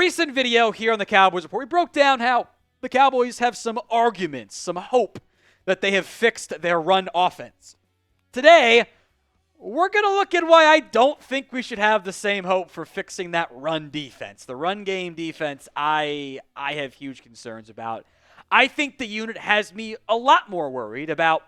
recent video here on the Cowboys Report, we broke down how the Cowboys have some arguments, some hope that they have fixed their run offense. Today, we're going to look at why I don't think we should have the same hope for fixing that run defense. The run game defense, I have huge concerns about. I think the unit has me a lot more worried about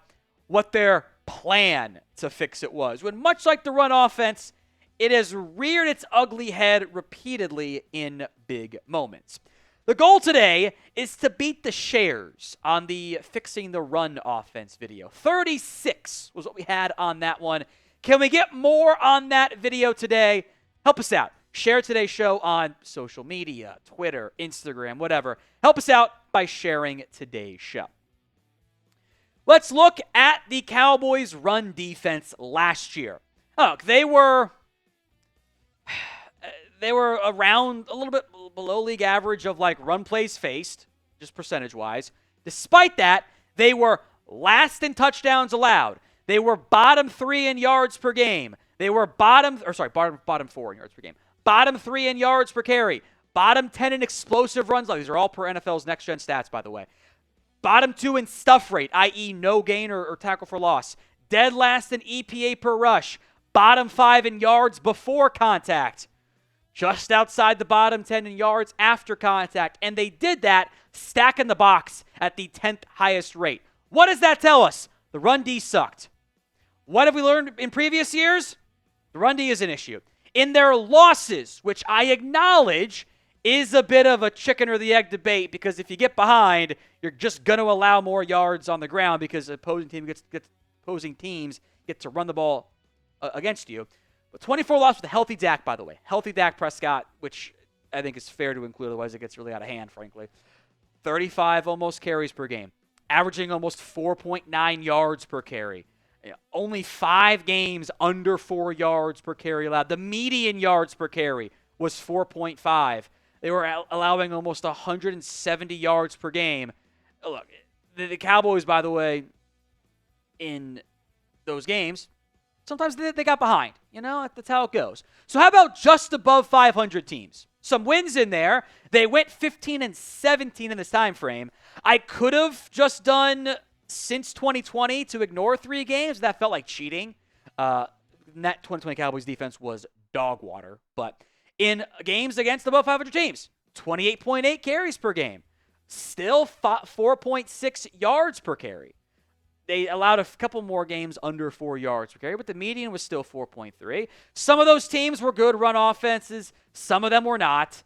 what their plan to fix it was. When much like the run offense, it has reared its ugly head repeatedly in big moments. The goal today is to beat the shares on the Fixing the Run Offense video. 36 was what we had on that one. Can we get more on that video today? Help us out. Share today's show on social media, Twitter, Instagram, whatever. Help us out by sharing today's show. Let's look at the Cowboys' run defense last year. Look, they were around a little bit below league average of like run plays faced, just percentage-wise. Despite that, they were last in touchdowns allowed. They were bottom 3 in yards per game. They were bottom 4 in yards per game. Bottom 3 in yards per carry. Bottom 10 in explosive runs. These are all per NFL's next-gen stats, by the way. Bottom 2 in stuff rate, i.e. no gain or tackle for loss. Dead last in EPA per rush. Bottom 5 in yards before contact. Just outside the bottom 10 in yards after contact. And they did that stacking the box at the 10th highest rate. What does that tell us? The run D sucked. What have we learned in previous years? The run D is an issue. In their losses, which I acknowledge is a bit of a chicken or the egg debate, because if you get behind, you're just going to allow more yards on the ground because opposing teams get to run the ball against you. But 24 losses with a healthy Dak, by the way. Healthy Dak Prescott, which I think is fair to include, otherwise it gets really out of hand, frankly. 35 almost carries per game, averaging almost 4.9 yards per carry. Only 5 games under 4 yards per carry allowed. The median yards per carry was 4.5. They were allowing almost 170 yards per game. Look, the Cowboys, by the way, in those games, sometimes they got behind. That's how it goes. So how about just above 500 teams? Some wins in there. They went 15-17 in this time frame. I could have just done since 2020 to ignore 3 games. That felt like cheating. That 2020 Cowboys defense was dog water. But in games against above 500 teams, 28.8 carries per game. Still 4.6 yards per carry. They allowed a couple more games under 4 yards per carry, but the median was still 4.3. Some of those teams were good run offenses. Some of them were not.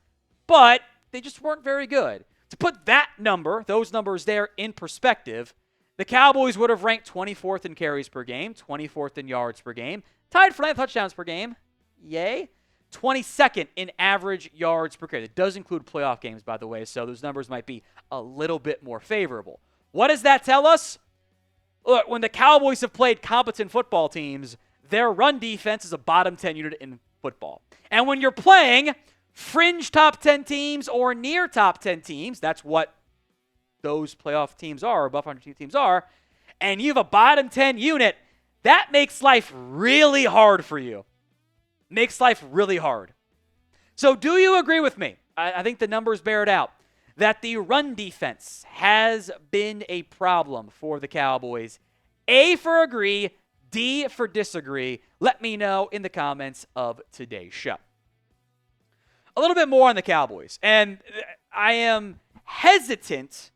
But they just weren't very good. To put those numbers there in perspective, the Cowboys would have ranked 24th in carries per game, 24th in yards per game, tied for 9 touchdowns per game. Yay. 22nd in average yards per carry. That does include playoff games, by the way, so those numbers might be a little bit more favorable. What does that tell us? Look, when the Cowboys have played competent football teams, their run defense is a bottom 10 unit in football. And when you're playing fringe top 10 teams or near top 10 teams, that's what those playoff teams are, above 100 teams are, and you have a bottom 10 unit, that makes life really hard for you. Makes life really hard. So do you agree with me? I think the numbers bear it out, that the run defense has been a problem for the Cowboys. A for agree, D for disagree. Let me know in the comments of today's show. A little bit more on the Cowboys, and I am hesitant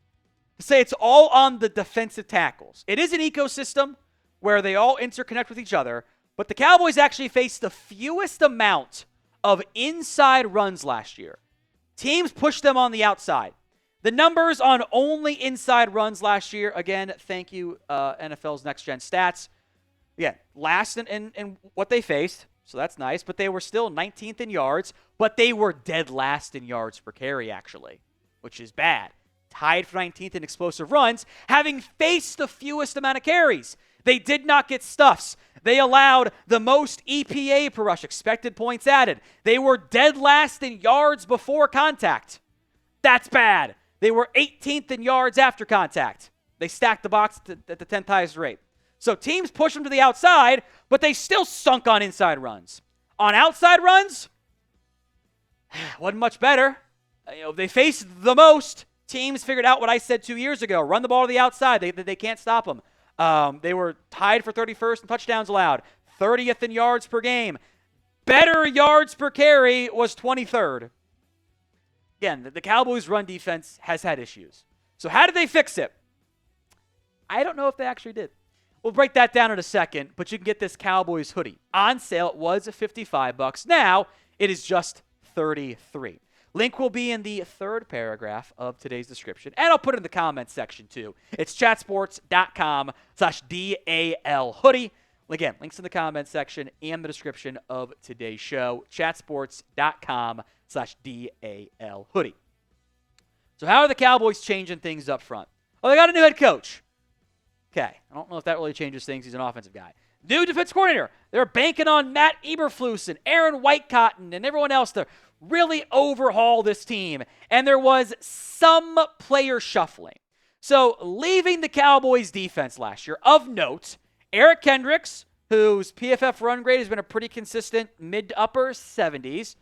to say it's all on the defensive tackles. It is an ecosystem where they all interconnect with each other, but the Cowboys actually faced the fewest amount of inside runs last year. Teams pushed them on the outside. The numbers on only inside runs last year, again, thank you, NFL's next-gen stats. Again, last in what they faced, so that's nice, but they were still 19th in yards, but they were dead last in yards per carry, actually, which is bad. Tied for 19th in explosive runs, having faced the fewest amount of carries. They did not get stuffs. They allowed the most EPA per rush, expected points added. They were dead last in yards before contact. That's bad. They were 18th in yards after contact. They stacked the box at the 10th highest rate. So teams push them to the outside, but they still sunk on inside runs. On outside runs, wasn't much better. They faced the most. Teams figured out what I said 2 years ago. Run the ball to the outside. They can't stop them. They were tied for 31st in touchdowns allowed, 30th in yards per game. Better yards per carry was 23rd. Again, the Cowboys' run defense has had issues. So how did they fix it? I don't know if they actually did. We'll break that down in a second, but you can get this Cowboys hoodie. On sale, it was $55. Now, it is just $33. Link will be in the third paragraph of today's description, and I'll put it in the comments section too. It's chatsports.com/DAL hoodie. Again, links in the comments section and the description of today's show, chatsports.com/DAL hoodie. So how are the Cowboys changing things up front? Well, they got a new head coach. Okay, I don't know if that really changes things. He's an offensive guy. New defense coordinator. They're banking on Matt Eberflus and Aaron Whitecotton and everyone else to really overhaul this team. And there was some player shuffling. So leaving the Cowboys defense last year, of note, Eric Kendricks, whose PFF run grade has been a pretty consistent mid to upper 70s.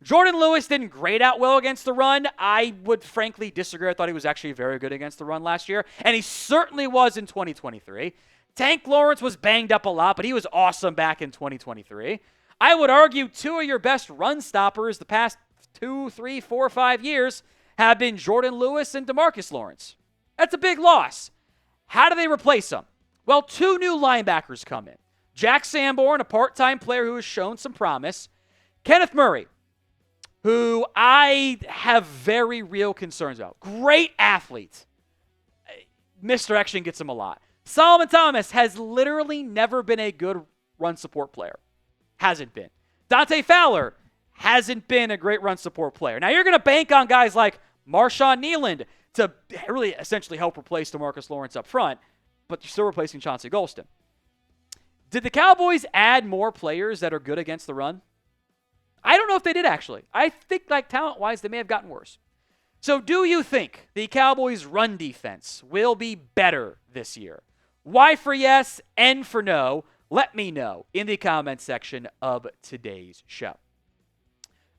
Jordan Lewis didn't grade out well against the run. I would frankly disagree. I thought he was actually very good against the run last year, and he certainly was in 2023. Tank Lawrence was banged up a lot, but he was awesome back in 2023. I would argue two of your best run stoppers the past 2, 3, 4, 5 years have been Jordan Lewis and DeMarcus Lawrence. That's a big loss. How do they replace them? Well, two new linebackers come in. Jack Sanborn, a part-time player who has shown some promise. Kenneth Murray, who I have very real concerns about. Great athlete. Misdirection gets him a lot. Solomon Thomas has literally never been a good run support player. Hasn't been. Dante Fowler hasn't been a great run support player. Now, you're going to bank on guys like Marshawn Nealand to really essentially help replace DeMarcus Lawrence up front, but you're still replacing Chauncey Golston. Did the Cowboys add more players that are good against the run? I don't know if they did, actually. I think, talent-wise, they may have gotten worse. So do you think the Cowboys' run defense will be better this year? Y for yes, N for no. Let me know in the comments section of today's show.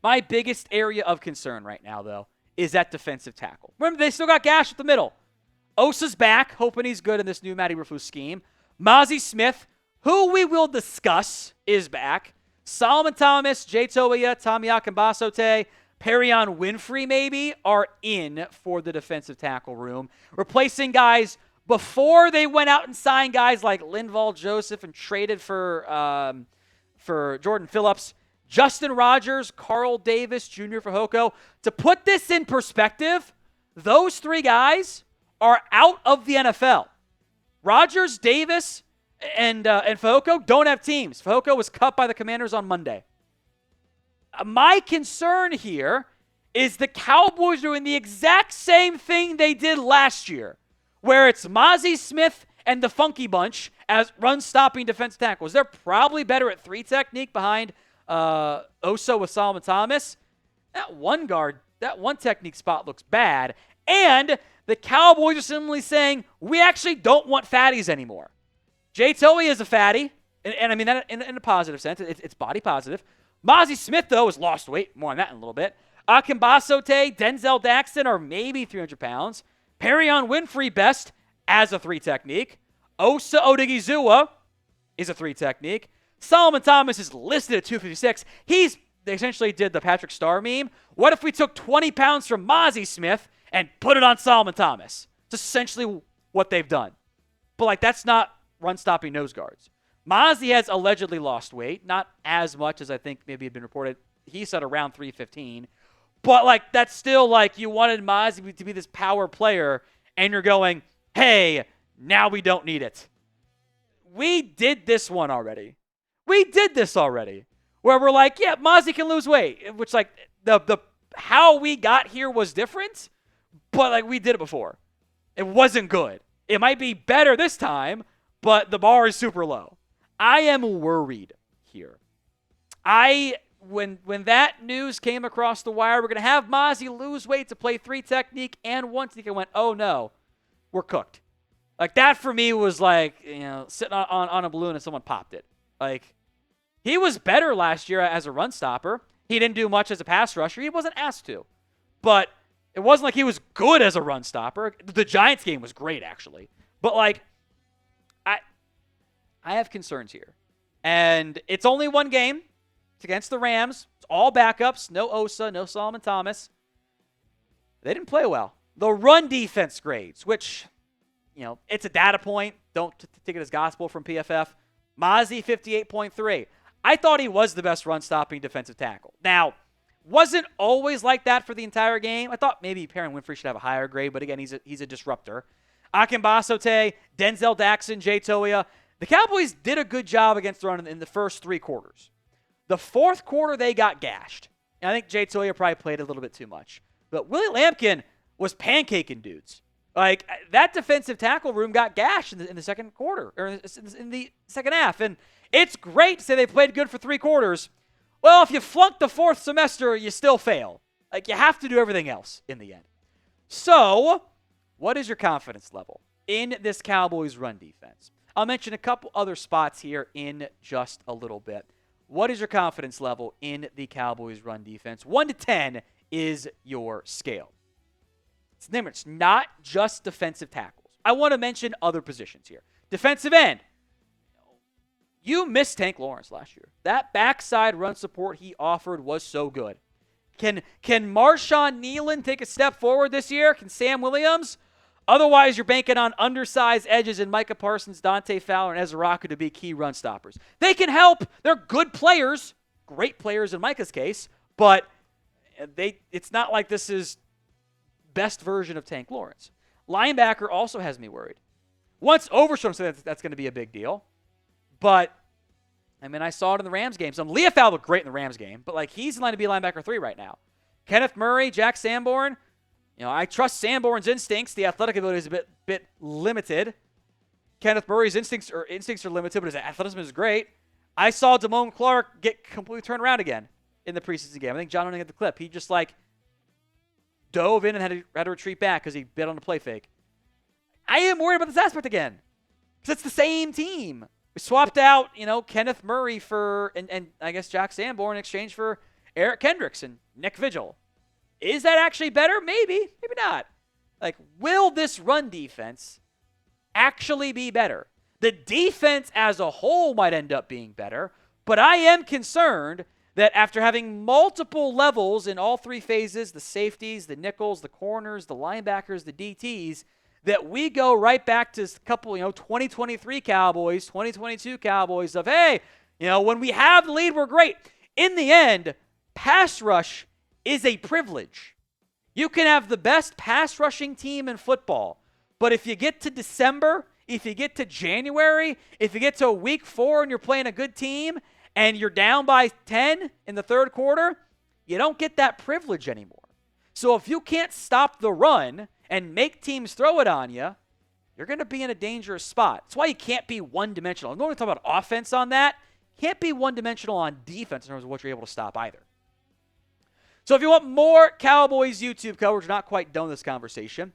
My biggest area of concern right now, though, is at defensive tackle. Remember, they still got Gash at the middle. Osa's back, hoping he's good in this new Matt Eberflus scheme. Mazi Smith, who we will discuss, is back. Solomon Thomas, Jay Toia, Tommy Akambasote, Perion Winfrey maybe are in for the defensive tackle room, replacing guys before they went out and signed guys like Linval Joseph and traded for Jordan Phillips, Justin Rogers, Carl Davis, Jr. Fehoko. To put this in perspective, those three guys are out of the NFL. Rogers, Davis, and Fehoko don't have teams. Fehoko was cut by the Commanders on Monday. My concern here is the Cowboys doing the exact same thing they did last year, where it's Mazi Smith and the Funky Bunch as run-stopping defensive tackles. They're probably better at three technique behind Osa with Solomon Thomas. That one technique spot looks bad. And the Cowboys are simply saying, we actually don't want fatties anymore. Jay Toia is a fatty, and I mean that in a positive sense. It's body positive. Mazi Smith, though, has lost weight. More on that in a little bit. Akambasote, Denzel Daxton are maybe 300 pounds. Perion Winfrey best as a three technique. Osa Odigizua is a three technique. Solomon Thomas is listed at 256. They essentially did the Patrick Starr meme. What if we took 20 pounds from Mazi Smith and put it on Solomon Thomas? It's essentially what they've done. But, that's not run-stopping nose guards. Mazi has allegedly lost weight, not as much as I think maybe had been reported. He said around 315. But, that's still, you wanted Mazi to be this power player, and you're going, hey, now we don't need it. We did this one already. Where we're like, yeah, Mazi can lose weight, which, the how we got here was different, but, we did it before. It wasn't good. It might be better this time, but the bar is super low. I am worried here. When that news came across the wire, we're going to have Mazi lose weight to play three technique and one technique, I went, oh no, we're cooked. That for me was sitting on a balloon and someone popped it. He was better last year as a run stopper. He didn't do much as a pass rusher. He wasn't asked to. but it wasn't like he was good as a run stopper. The Giants game was great, actually. But, like, I have concerns here. And it's only one game. It's against the Rams. It's all backups. No Osa, no Solomon Thomas. They didn't play well. The run defense grades, which, it's a data point. Don't take it as gospel from PFF. Mazi, 58.3. I thought he was the best run-stopping defensive tackle. Now, wasn't always like that for the entire game. I thought maybe Perrin Winfrey should have a higher grade, but again, he's a disruptor. Akinbasote, Denzel Daxon, Jay Toia. The Cowboys did a good job against the run in the first three quarters. The fourth quarter, they got gashed. And I think Jay Toia probably played a little bit too much. But Willie Lampkin was pancaking dudes. Like, that defensive tackle room got gashed in the second quarter, or in the second half. And it's great to say they played good for three quarters. Well, if you flunk the fourth semester, you still fail. Like, you have to do everything else in the end. So, what is your confidence level in this Cowboys run defense? I'll mention a couple other spots here in just a little bit. What is your confidence level in the Cowboys run defense? 1 to 10 is your scale. It's not just defensive tackles. I want to mention other positions here. Defensive end. You missed Tank Lawrence last year. That backside run support he offered was so good. Can Marshawn Nealon take a step forward this year? Can Sam Williams? Otherwise, you're banking on undersized edges in Micah Parsons, Dante Fowler, and Ezra Rocca to be key run stoppers. They can help. They're good players, great players in Micah's case, but it's not like this is best version of Tank Lawrence. Linebacker also has me worried. Once Overstrom said that's going to be a big deal, but I saw it in the Rams game. So Leofau looked great in the Rams game, but he's in line to be linebacker 3 right now. Kenneth Murray, Jack Sanborn. I trust Sanborn's instincts. The athletic ability is a bit limited. Kenneth Murray's instincts are limited, but his athleticism is great. I saw Damone Clark get completely turned around again in the preseason game. I think John Owning had the clip. He just dove in and had to retreat back because he bit on a play fake. I am worried about this aspect again because it's the same team. We swapped out, Kenneth Murray and I guess Jack Sanborn in exchange for Eric Kendricks and Nick Vigil. Is that actually better? Maybe. Maybe not. Will this run defense actually be better? The defense as a whole might end up being better, but I am concerned that after having multiple levels in all three phases, the safeties, the nickels, the corners, the linebackers, the DTs, that we go right back to a couple, 2023 Cowboys, 2022 Cowboys of, hey, when we have the lead, we're great. In the end, pass rush is a privilege. You can have the best pass rushing team in football, but if you get to December, if you get to January, if you get to week 4 and you're playing a good team and you're down by 10 in the third quarter, you don't get that privilege anymore. So if you can't stop the run and make teams throw it on you, you're going to be in a dangerous spot. That's why you can't be one-dimensional. I'm going to talk about offense on that. Can't be one-dimensional on defense in terms of what you're able to stop either. So if you want more Cowboys YouTube coverage, we're not quite done with this conversation,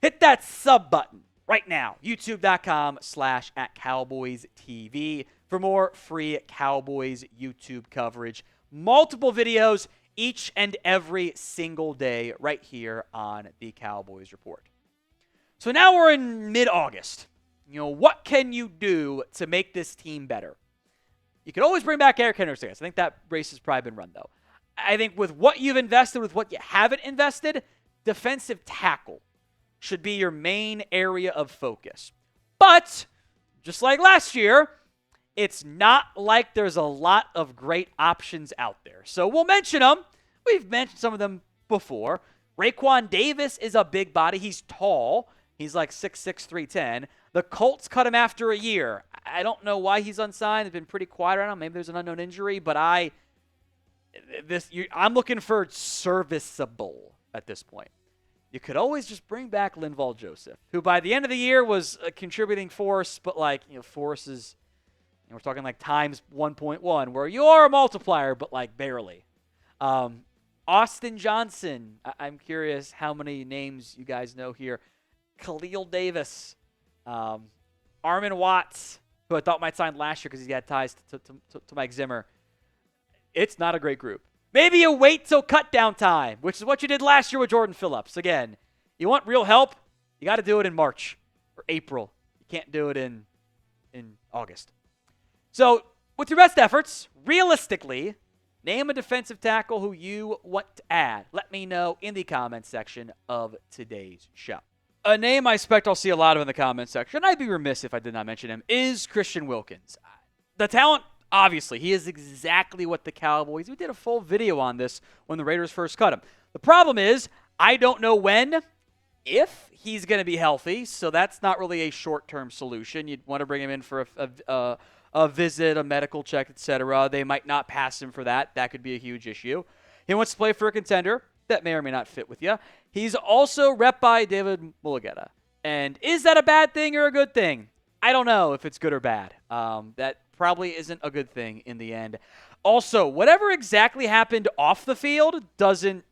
hit that sub button right now, youtube.com/@CowboysTV for more free Cowboys YouTube coverage. Multiple videos each and every single day right here on the Cowboys Report. So now we're in mid-August. What can you do to make this team better? You can always bring back Eric Kendricks. I think that race has probably been run, though. I think with what you've invested, with what you haven't invested, defensive tackle should be your main area of focus. But, just like last year, it's not like there's a lot of great options out there. So we'll mention them. We've mentioned some of them before. Raekwon Davis is a big body. He's tall. He's 6'6", 310. The Colts cut him after a year. I don't know why he's unsigned. They've been pretty quiet around him. Maybe there's an unknown injury, but I'm looking for serviceable at this point. You could always just bring back Linval Joseph, who by the end of the year was a contributing force, but force is, we're talking times 1.1, where you are a multiplier, but barely. Austin Johnson, I'm curious how many names you guys know here. Khalil Davis, Armin Watts, who I thought might sign last year because he had ties to Mike Zimmer. It's not a great group. Maybe you wait till cut down time, which is what you did last year with Jordan Phillips. Again, you want real help, you got to do it in March or April. You can't do it in August. So with your best efforts, realistically, name a defensive tackle who you want to add. Let me know in the comments section of today's show. A name I expect I'll see a lot of in the comments section, I'd be remiss if I did not mention him, is Christian Wilkins. The talent, obviously, he is exactly what the Cowboys, we did a full video on this when the Raiders first cut him. The problem is, I don't know when, if he's going to be healthy, so that's not really a short-term solution. You'd want to bring him in for a visit, a medical check, etc. They might not pass him for that. That could be a huge issue. He wants to play for a contender. That may or may not fit with you. He's also rep by David Mulugeta. And is that a bad thing or a good thing? I don't know if it's good or bad. That probably isn't a good thing in the end. Also, whatever exactly happened off the field doesn't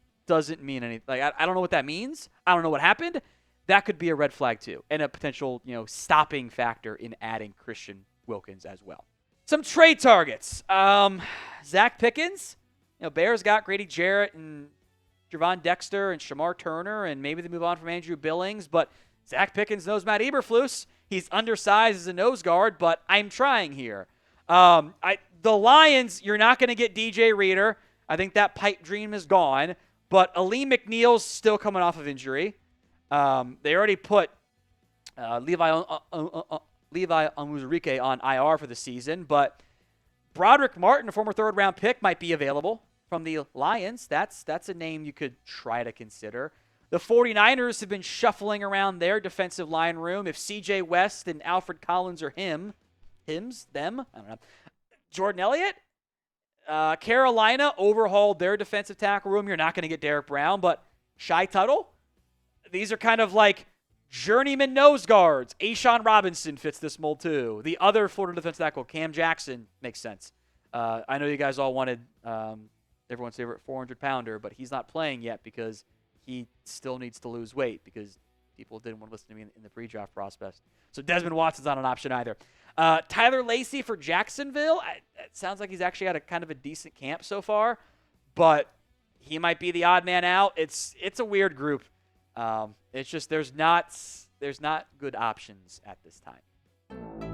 mean anything. Like, I don't know what that means. I don't know what happened. That could be a red flag too, and a potential stopping factor in adding Christian Wilkins as well. Some trade targets. Zach Pickens. Bears got Grady Jarrett and Javon Dexter and Shamar Turner, and maybe they move on from Andrew Billings, but Zach Pickens knows Matt Eberflus. He's undersized as a nose guard, but I'm trying here. The Lions, you're not going to get DJ Reader. I think that pipe dream is gone, but Ali McNeil's still coming off of injury. They already put Levi Onwuzurike on IR for the season, but Broderick Martin, a former third-round pick, might be available from the Lions. That's a name you could try to consider. The 49ers have been shuffling around their defensive line room. If C.J. West and Alfred Collins are them, I don't know. Jordan Elliott, Carolina overhauled their defensive tackle room. You're not going to get Derek Brown, but Shai Tuttle. These are kind of like journeyman nose guards. Ashawn Robinson fits this mold too. The other Florida defensive tackle, Cam Jackson, makes sense. I know you guys all wanted everyone's favorite 400-pounder, but he's not playing yet because he still needs to lose weight because people didn't want to listen to me in the pre-draft prospects. So Desmond Watson's not an option either. Tyler Lacey for Jacksonville. It sounds like he's actually had a kind of a decent camp so far, but he might be the odd man out. It's a weird group. It's just there's not good options at this time.